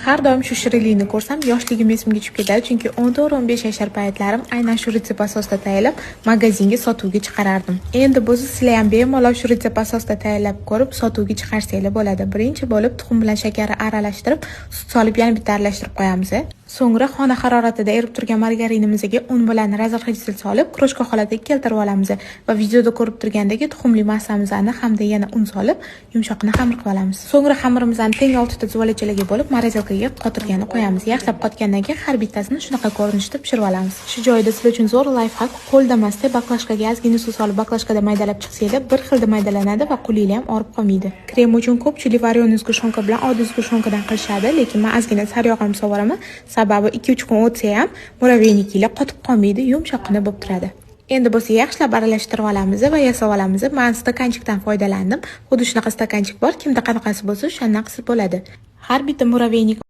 Har doim shu shirinlikni ko'rsam, yoshligim esimga tushib ketadi, chunki 14-15 yashar paytlarim aynan shu retsept asosida tayyorlab, magazinga sotuvga chiqarardim. Endi bo'lsa sizlar ham bemalol shu retsept asosida tayyorlab ko'rib, sotuvga chiqarsanglar bo'ladi. Birinchi bo'lib tuxum bilan shakarni aralashtirib, sut solib yana bitta aralashtirib qo'yamiz. So'ngra xona haroratida erib turgan margarinimizga un bilan razg'ochитель solib, kroshka holatiga keltirib olamiz va videoda ko'rib turgandek tuxumli massamizni hamda yana un solib, yumshoqni xamir qilib olamiz. So'ngra xamirimizni teng 6 ta zuvalachalarga bo'lib, morozilkaga qotirganini qo'yamiz. Yaxshilab qotgandan keyin har bittasini shunaqa ko'rinishda pishirib olamiz. Shu joyida sizlar uchun zo'r layfhak: qo'lda emasda baklashkaga ozgina suv solib baklashkada maydalab chiqsanglar, bir xilda maydalanadi va qo'linglar ham og'rib qolmaydi. Krem uchun ko'pchilik varionoy zgushonka bilan oddiy zgushonkadan qilishadi, lekin men ozgina sariyog'im sovuraman. Sababi 2-3 kun o'tsa ham muraveynikilar qotib qolmaydi, yumshoqqina bo'lib turadi. Endi bo'lsa yaxshilab aralashtirib olamiz va yasab olamiz. Men stakanchikdan foydalandim. Xuddi shunaqa stakanchik bor, kimda qanaqasi bo'lsa, o'shandan qilsa bo'ladi. Har bitta muraveynik